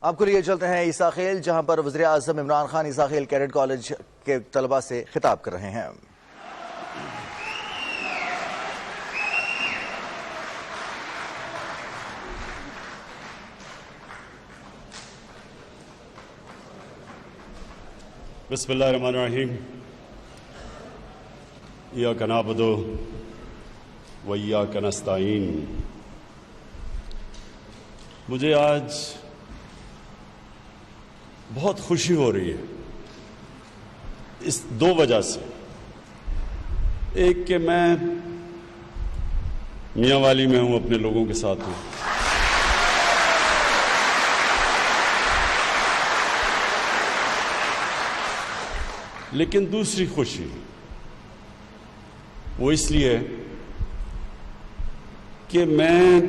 آپ کو لیے چلتے ہیں عیسیٰ خیل، جہاں پر وزیر اعظم عمران خان عیسیٰ خیل کیڈٹ کالج کے طلباء سے خطاب کر رہے ہیں۔ بسم اللہ الرحمن الرحیم۔ ایاک نعبد و ایاک نستعین۔ مجھے آج بہت خوشی ہو رہی ہے اس دو وجہ سے۔ ایک کہ میں میاں والی میں ہوں، اپنے لوگوں کے ساتھ ہوں، لیکن دوسری خوشی وہ اس لیے کہ میں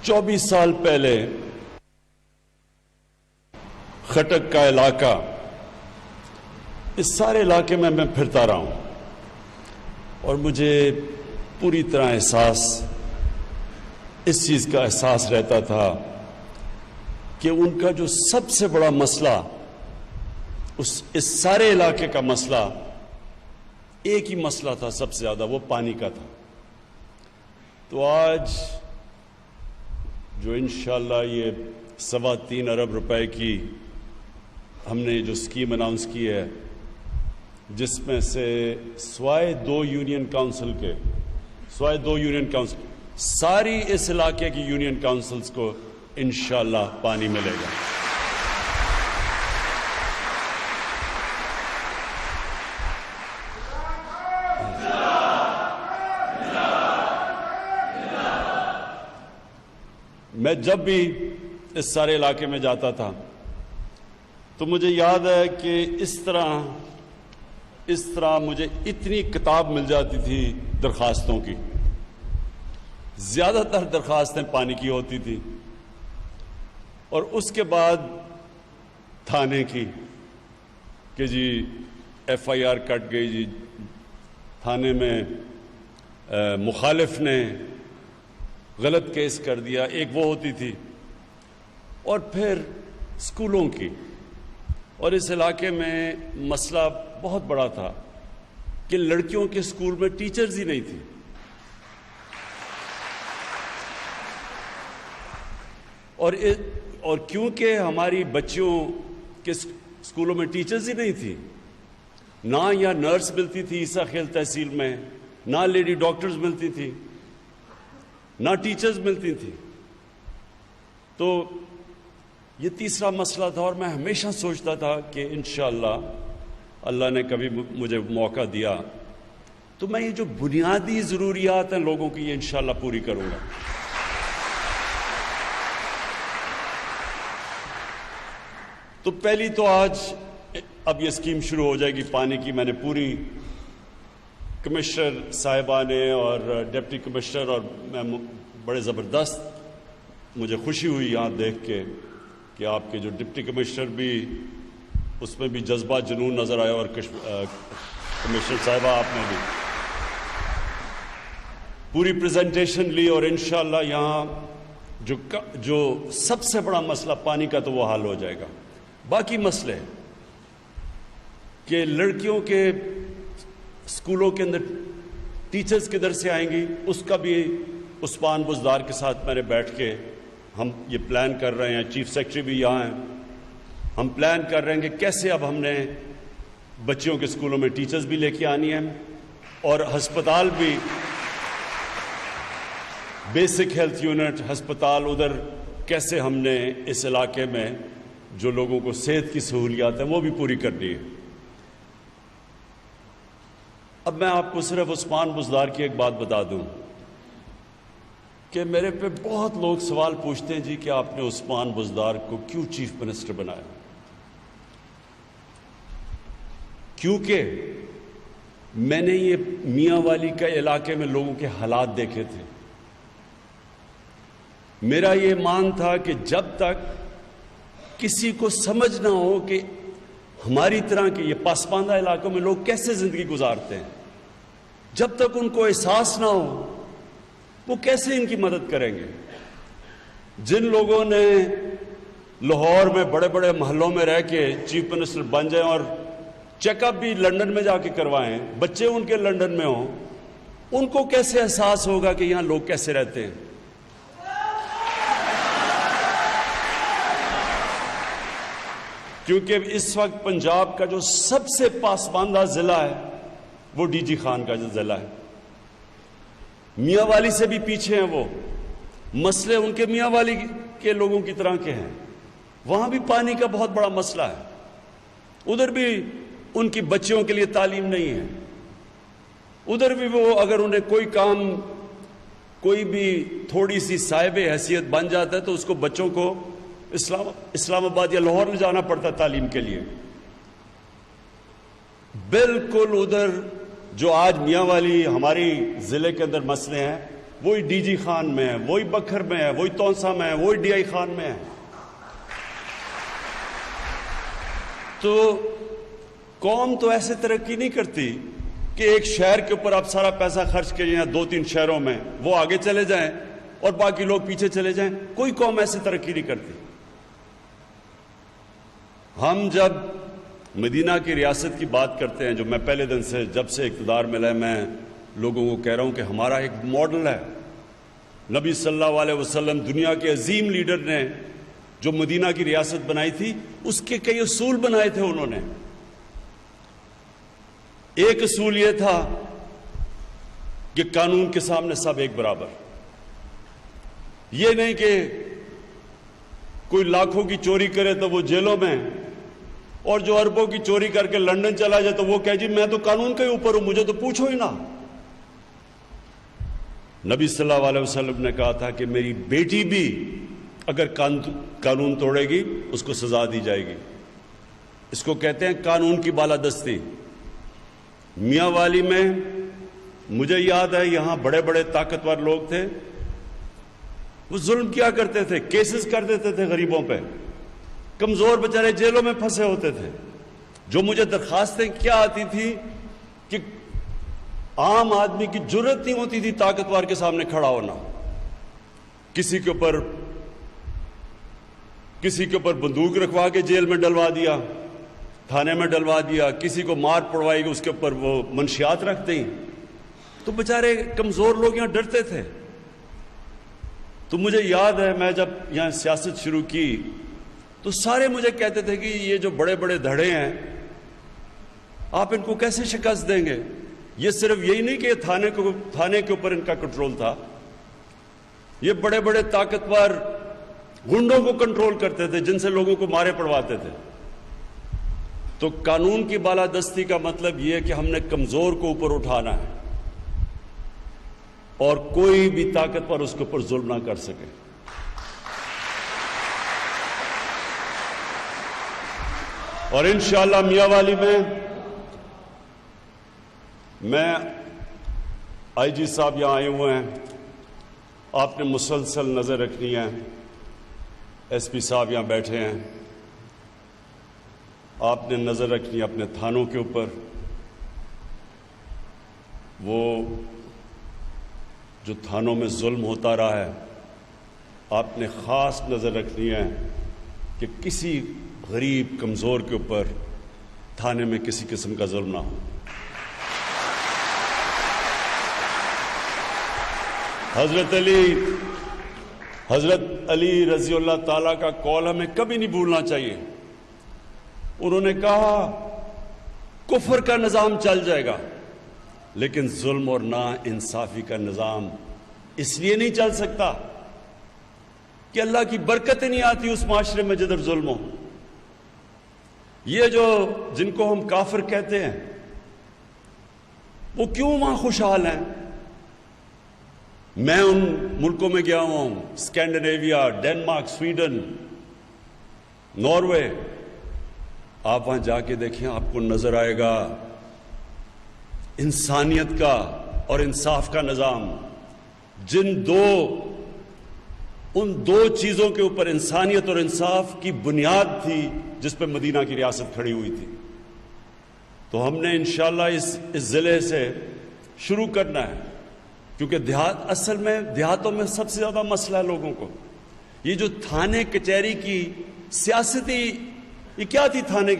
24 سال پہلے خٹک کا علاقہ، اس سارے علاقے میں پھرتا رہا ہوں اور مجھے پوری طرح اس چیز کا احساس رہتا تھا کہ ان کا جو سب سے بڑا مسئلہ، اس سارے علاقے کا مسئلہ ایک ہی مسئلہ تھا، سب سے زیادہ وہ پانی کا تھا۔ تو آج جو انشاءاللہ یہ 3.25 ارب روپے کی ہم نے جو اسکیم اناؤنس کی ہے، جس میں سے سوائے دو یونین کاؤنسل ساری اس علاقے کی یونین کاؤنسلز کو انشاءاللہ پانی ملے گا۔ میں جب بھی اس سارے علاقے میں جاتا تھا تو مجھے یاد ہے کہ اس طرح مجھے اتنی کتاب مل جاتی تھی درخواستوں کی۔ زیادہ تر درخواستیں پانی کی ہوتی تھی، اور اس کے بعد تھانے کی کہ جی FIR کٹ گئی، جی تھانے میں مخالف نے غلط کیس کر دیا، ایک وہ ہوتی تھی، اور پھر اسکولوں کی۔ اور اس علاقے میں مسئلہ بہت بڑا تھا کہ لڑکیوں کے اسکول میں ٹیچرز ہی نہیں تھی، اور کیونکہ ہماری بچیوں کے اسکولوں میں ٹیچرز ہی نہیں تھی، نہ یا نرس ملتی تھی عیسیٰ خیل تحصیل میں، نہ لیڈی ڈاکٹرز ملتی تھی، نہ ٹیچرز ملتی تھی، تو یہ تیسرا مسئلہ تھا۔ اور میں ہمیشہ سوچتا تھا کہ انشاءاللہ اللہ نے کبھی مجھے موقع دیا تو میں یہ جو بنیادی ضروریات ہیں لوگوں کی، یہ انشاءاللہ پوری کروں گا۔ تو پہلی تو آج اب یہ اسکیم شروع ہو جائے گی پانی کی۔ میں نے پوری کمشنر صاحبہ نے اور ڈپٹی کمشنر، اور میں بڑے زبردست مجھے خوشی ہوئی یہاں دیکھ کے کہ آپ کے جو ڈپٹی کمشنر بھی، اس میں بھی جذبہ جنون نظر آیا، اور کمشنر صاحبہ آپ نے بھی پوری پریزنٹیشن لی، اور انشاءاللہ یہاں جو سب سے بڑا مسئلہ پانی کا تو وہ حل ہو جائے گا۔ باقی مسئلے کہ لڑکیوں کے اسکولوں کے اندر ٹیچرز کدھر سے آئیں گی، اس کا بھی عثمان بزدار کے ساتھ میں نے بیٹھ کے ہم یہ پلان کر رہے ہیں، چیف سیکرٹری بھی یہاں ہیں، ہم پلان کر رہے ہیں کہ کیسے اب ہم نے بچیوں کے اسکولوں میں ٹیچرز بھی لے کے آنی ہیں، اور ہسپتال بھی، بیسک ہیلتھ یونٹ ہسپتال ادھر کیسے ہم نے اس علاقے میں جو لوگوں کو صحت کی سہولیات ہیں وہ بھی پوری کرنی ہے۔ اب میں آپ کو صرف عثمان بزدار کی ایک بات بتا دوں کہ میرے پہ بہت لوگ سوال پوچھتے ہیں، جی کہ آپ نے عثمان بزدار کو کیوں چیف منسٹر بنایا؟ کیونکہ میں نے یہ میاں والی کے علاقے میں لوگوں کے حالات دیکھے تھے۔ میرا یہ مان تھا کہ جب تک کسی کو سمجھ نہ ہو کہ ہماری طرح کے یہ پسماندہ علاقوں میں لوگ کیسے زندگی گزارتے ہیں، جب تک ان کو احساس نہ ہو وہ کیسے ان کی مدد کریں گے؟ جن لوگوں نے لاہور میں بڑے بڑے محلوں میں رہ کے چیف منسٹر بن جائیں اور چیک اپ بھی لندن میں جا کے کروائیں، بچے ان کے لندن میں ہوں، ان کو کیسے احساس ہوگا کہ یہاں لوگ کیسے رہتے ہیں؟ کیونکہ اس وقت پنجاب کا جو سب سے پسماندہ ضلع ہے وہ ڈی جی خان کا جو ضلع ہے، میاں والی سے بھی پیچھے ہیں وہ، مسئلے ان کے میاں والی کے لوگوں کی طرح کے ہیں، وہاں بھی پانی کا بہت بڑا مسئلہ ہے، ادھر بھی ان کی بچیوں کے لیے تعلیم نہیں ہے، ادھر بھی وہ اگر انہیں کوئی کام، کوئی بھی تھوڑی سی صاحب حیثیت بن جاتا ہے تو اس کو بچوں کو اسلام آباد یا لاہور لے جانا پڑتا ہے تعلیم کے لیے۔ بالکل ادھر جو آج میاں والی ہماری ضلع کے اندر مسئلے ہیں وہی ڈی جی خان میں ہے، وہی بکھر میں ہے، وہی تونسا میں ہے، وہی ڈی آئی خان میں ہے۔ تو قوم تو ایسے ترقی نہیں کرتی کہ ایک شہر کے اوپر آپ سارا پیسہ خرچ کے یہاں 2-3 شہروں میں وہ آگے چلے جائیں اور باقی لوگ پیچھے چلے جائیں، کوئی قوم ایسے ترقی نہیں کرتی۔ ہم جب مدینہ کی ریاست کی بات کرتے ہیں، جو میں پہلے دن سے جب سے اقتدار ملا ہے میں لوگوں کو کہہ رہا ہوں کہ ہمارا ایک ماڈل ہے، نبی صلی اللہ علیہ وسلم دنیا کے عظیم لیڈر نے جو مدینہ کی ریاست بنائی تھی اس کے کئی اصول بنائے تھے انہوں نے۔ ایک اصول یہ تھا کہ قانون کے سامنے سب ایک برابر، یہ نہیں کہ کوئی لاکھوں کی چوری کرے تو وہ جیلوں میں، اور جو اربوں کی چوری کر کے لندن چلا جائے تو وہ کہے جی میں تو قانون کے اوپر ہوں، مجھے تو پوچھو ہی نہ۔ نبی صلی اللہ علیہ وسلم نے کہا تھا کہ میری بیٹی بھی اگر قانون توڑے گی اس کو سزا دی جائے گی، اس کو کہتے ہیں قانون کی بالادستی۔ میاں والی میں مجھے یاد ہے یہاں بڑے بڑے طاقتور لوگ تھے، وہ ظلم کیا کرتے تھے، کیسز کر دیتے تھے غریبوں پہ، کمزور بیچارے جیلوں میں پھنسے ہوتے تھے۔ جو مجھے درخواستیں کیا آتی تھی کہ عام آدمی کی جرت نہیں ہوتی تھی طاقتور کے سامنے کھڑا ہونا، کسی کے اوپر بندوق رکھوا کے جیل میں ڈلوا دیا، تھانے میں ڈلوا دیا، کسی کو مار پڑوائی گی اس کے اوپر وہ منشیات رکھ دیں، تو بیچارے کمزور لوگ یہاں ڈرتے تھے۔ تو مجھے یاد ہے میں جب یہاں سیاست شروع کی تو سارے مجھے کہتے تھے کہ یہ جو بڑے بڑے دھڑے ہیں آپ ان کو کیسے شکست دیں گے؟ یہ صرف یہی نہیں کہ تھانے کے اوپر ان کا کنٹرول تھا، یہ بڑے بڑے طاقتور گنڈوں کو کنٹرول کرتے تھے جن سے لوگوں کو مارے پڑواتے تھے۔ تو قانون کی بالادستی کا مطلب یہ ہے کہ ہم نے کمزور کو اوپر اٹھانا ہے اور کوئی بھی طاقتور اس کے اوپر ظلم نہ کر سکے۔ اور انشاءاللہ میاں والی میں آئی جی صاحب یہاں آئے ہوئے ہیں، آپ نے مسلسل نظر رکھنی ہے، ایس پی صاحب یہاں بیٹھے ہیں، آپ نے نظر رکھنی ہے اپنے تھانوں کے اوپر، وہ جو تھانوں میں ظلم ہوتا رہا ہے آپ نے خاص نظر رکھنی ہے کہ کسی غریب کمزور کے اوپر تھانے میں کسی قسم کا ظلم نہ ہو۔ حضرت علی رضی اللہ تعالیٰ کا قول ہمیں کبھی نہیں بھولنا چاہیے۔ انہوں نے کہا کفر کا نظام چل جائے گا لیکن ظلم اور نا انصافی کا نظام اس لیے نہیں چل سکتا کہ اللہ کی برکتیں نہیں آتی اس معاشرے میں جدھر ظلم ہو۔ یہ جو جن کو ہم کافر کہتے ہیں وہ کیوں وہاں خوشحال ہیں؟ میں ان ملکوں میں گیا ہوں، اسکینڈینیویا، ڈینمارک، سویڈن، ناروے، آپ وہاں جا کے دیکھیں آپ کو نظر آئے گا انسانیت کا اور انصاف کا نظام۔ ان دو چیزوں کے اوپر انسانیت اور انصاف کی بنیاد تھی جس پہ مدینہ کی ریاست کھڑی ہوئی تھی۔ تو ہم نے انشاءاللہ اس ضلع سے شروع کرنا ہے، کیونکہ دیہاتوں میں سب سے زیادہ مسئلہ ہے لوگوں کو۔ یہ جو تھانے کچہری کی سیاستی یہ کیا تھی تھانے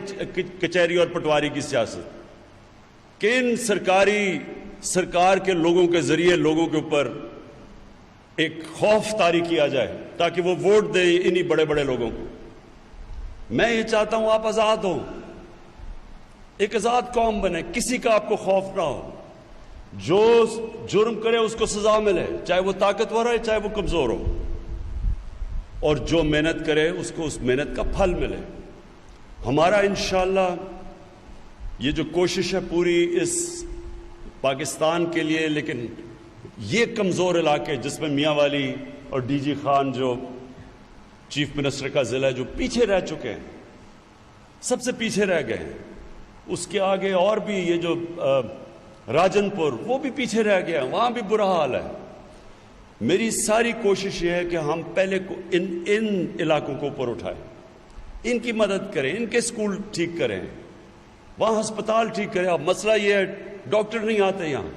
کچہری اور پٹواری کی سیاست کہ ان سرکار کے لوگوں کے ذریعے لوگوں کے اوپر ایک خوف طاری کیا جائے تاکہ وہ ووٹ دیں انہی بڑے بڑے لوگوں کو. میں یہ چاہتا ہوں آپ آزاد ہوں, ایک آزاد قوم بنے, کسی کا آپ کو خوف نہ ہو, جو جرم کرے اس کو سزا ملے, چاہے وہ طاقتور ہو چاہے وہ کمزور ہو, اور جو محنت کرے اس کو اس محنت کا پھل ملے. ہمارا انشاءاللہ یہ جو کوشش ہے پوری اس پاکستان کے لیے, لیکن یہ کمزور علاقے جس میں میاں والی اور ڈی جی خان جو چیف منسٹر کا ضلع ہے جو پیچھے رہ چکے ہیں, سب سے پیچھے رہ گئے ہیں, اس کے آگے اور بھی یہ جو راجن پور وہ بھی پیچھے رہ گیا, وہاں بھی برا حال ہے. میری ساری کوشش یہ ہے کہ ہم پہلے ان علاقوں کو اوپر اٹھائیں, ان کی مدد کریں, ان کے سکول ٹھیک کریں, وہاں ہسپتال ٹھیک کریں. اب مسئلہ یہ ہے ڈاکٹر نہیں آتے یہاں,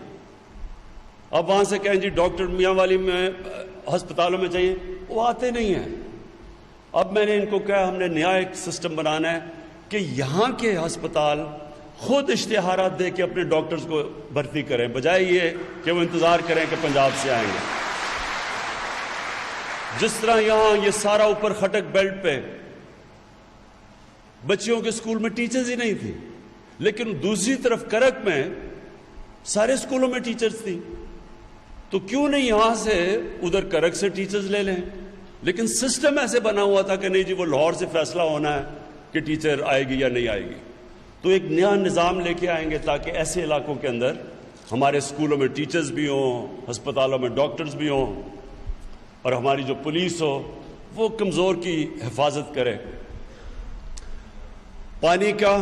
اب وہاں سے کہیں جی ڈاکٹر میاں والی میں ہسپتالوں میں چاہیے, وہ آتے نہیں ہیں. اب میں نے ان کو کہا ہم نے نیا ایک سسٹم بنانا ہے کہ یہاں کے ہسپتال خود اشتہارات دے کے اپنے ڈاکٹرز کو بھرتی کریں, بجائے یہ کہ وہ انتظار کریں کہ پنجاب سے آئیں گے. جس طرح یہاں یہ سارا اوپر خٹک بیلٹ پہ بچیوں کے سکول میں ٹیچرز ہی نہیں تھی, لیکن دوسری طرف کرک میں سارے سکولوں میں ٹیچرز تھی, تو کیوں نہیں یہاں سے ادھر کرک سے ٹیچرز لے لیں. لیکن سسٹم ایسے بنا ہوا تھا کہ نہیں جی وہ لاہور سے فیصلہ ہونا ہے کہ ٹیچر آئے گی یا نہیں آئے گی. تو ایک نیا نظام لے کے آئیں گے تاکہ ایسے علاقوں کے اندر ہمارے سکولوں میں ٹیچرز بھی ہوں, ہسپتالوں میں ڈاکٹرز بھی ہوں, اور ہماری جو پولیس ہو وہ کمزور کی حفاظت کرے. پانی کا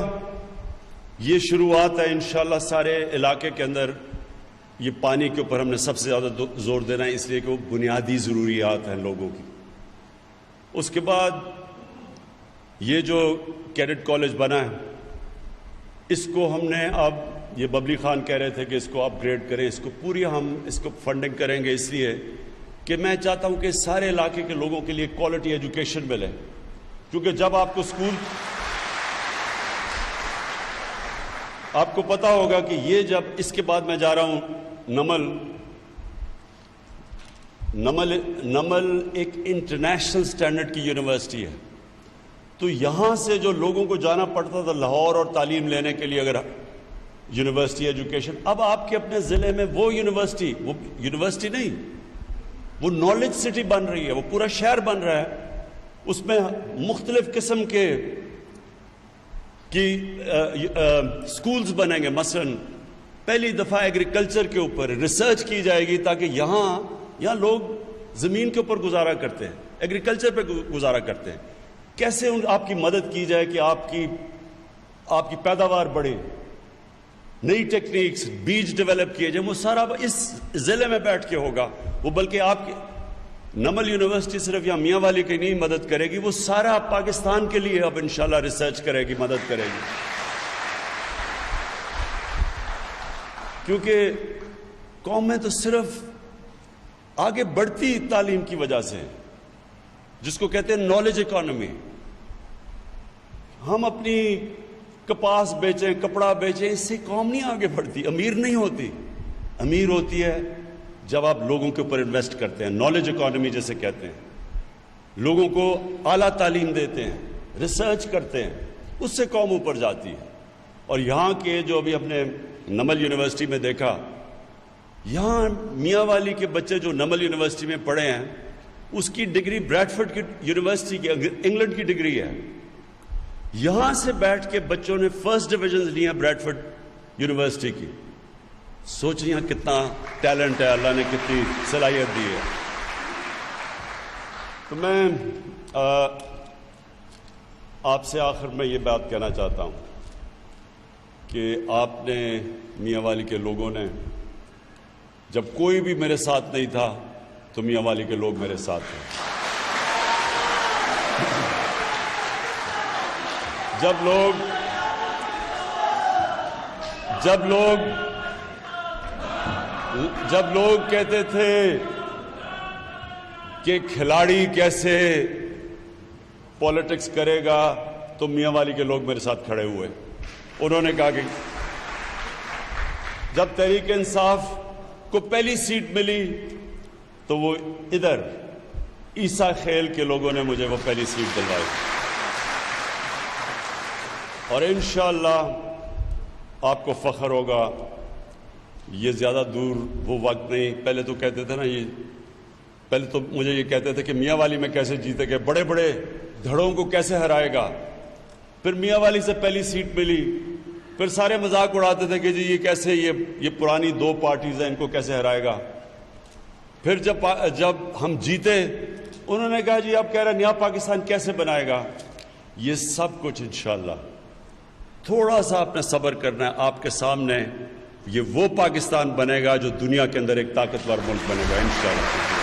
یہ شروعات ہے انشاءاللہ سارے علاقے کے اندر. یہ پانی کے اوپر ہم نے سب سے زیادہ زور دینا ہے, اس لیے کہ وہ بنیادی ضروریات ہیں لوگوں کی. اس کے بعد یہ جو کیڈٹ کالج بنا ہے اس کو ہم نے اب, یہ ببلی خان کہہ رہے تھے کہ اس کو اپ گریڈ کریں, اس کو پوری ہم اس کو فنڈنگ کریں گے, اس لیے کہ میں چاہتا ہوں کہ سارے علاقے کے لوگوں کے لیے کوالٹی ایجوکیشن ملے. کیونکہ جب آپ کو اسکول, آپ کو پتا ہوگا کہ یہ جب اس کے بعد میں جا رہا ہوں نمل ایک انٹرنیشنل سٹینڈرڈ کی یونیورسٹی ہے, تو یہاں سے جو لوگوں کو جانا پڑتا تھا لاہور اور تعلیم لینے کے لیے اگر یونیورسٹی ایجوکیشن, اب آپ کے اپنے ضلع میں وہ یونیورسٹی نہیں, وہ نالج سٹی بن رہی ہے, وہ پورا شہر بن رہا ہے. اس میں مختلف قسم کے سکولز بنیں گے. مثلا پہلی دفعہ ایگریکلچر کے اوپر ریسرچ کی جائے گی تاکہ یہاں لوگ زمین کے اوپر گزارا کرتے ہیں, ایگریکلچر پہ گزارا کرتے ہیں, کیسے آپ کی مدد کی جائے کہ آپ کی پیداوار بڑھے, نئی ٹیکنیکس, بیج ڈیولپ کیے جائیں. وہ سارا اس ضلع میں بیٹھ کے ہوگا. وہ بلکہ آپ کی نمل یونیورسٹی صرف یہاں میاں والی کی نہیں مدد کرے گی, وہ سارا پاکستان کے لیے اب انشاءاللہ ریسرچ کرے گی, مدد کرے گی. کیونکہ قومیں تو صرف آگے بڑھتی تعلیم کی وجہ سے, جس کو کہتے ہیں نالج اکانومی. ہم اپنی کپاس بیچیں, کپڑا بیچیں, اس سے قوم نہیں آگے بڑھتی, امیر نہیں ہوتی. امیر ہوتی ہے جب آپ لوگوں کے اوپر انویسٹ کرتے ہیں, نالج اکانومی جیسے کہتے ہیں, لوگوں کو اعلیٰ تعلیم دیتے ہیں, ریسرچ کرتے ہیں, اس سے قوم اوپر جاتی ہے. اور یہاں کے جو ابھی ہم نے نمل یونیورسٹی میں دیکھا, یہاں میاں والی کے بچے جو نمل یونیورسٹی میں پڑھے ہیں, اس کی ڈگری بریڈفورڈ کی یونیورسٹی کی, انگلینڈ کی ڈگری ہے. یہاں سے بیٹھ کے بچوں نے فرسٹ ڈویژن لی ہے بریڈفورڈ یونیورسٹی کی. سوچ رہی ہیں کتنا ٹیلنٹ ہے, اللہ نے کتنی صلاحیت دی ہے. تو میں آپ سے آخر میں یہ بات کہنا چاہتا ہوں کہ آپ نے, میاں والی کے لوگوں نے, جب کوئی بھی میرے ساتھ نہیں تھا تو میاں والی کے لوگ میرے ساتھ تھے. جب لوگ کہتے تھے کہ کھلاڑی کیسے پالیٹکس کرے گا تو میاں والی کے لوگ میرے ساتھ کھڑے ہوئے. انہوں نے کہا کہ جب تحریک انصاف کو پہلی سیٹ ملی تو وہ ادھر عیسیٰ خیل کے لوگوں نے مجھے وہ پہلی سیٹ دلوائی. اور انشاءاللہ آپ کو فخر ہوگا. یہ زیادہ دور وہ وقت نہیں. پہلے تو کہتے تھے نا پہلے تو مجھے یہ کہتے تھے کہ میاں والی میں کیسے جیتے گے, بڑے بڑے دھڑوں کو کیسے ہرائے گا. پھر میاں والی سے پہلی سیٹ ملی, پھر سارے مذاق اڑاتے تھے کہ جی یہ کیسے یہ پرانی 2 پارٹیز ہیں, ان کو کیسے ہرائے گا. پھر جب ہم جیتے انہوں نے کہا جی آپ کہہ رہے ہیں نیا پاکستان کیسے بنائے گا. یہ سب کچھ انشاءاللہ تھوڑا سا آپ نے صبر کرنا ہے. آپ کے سامنے یہ وہ پاکستان بنے گا جو دنیا کے اندر ایک طاقتور ملک بنے گا انشاءاللہ.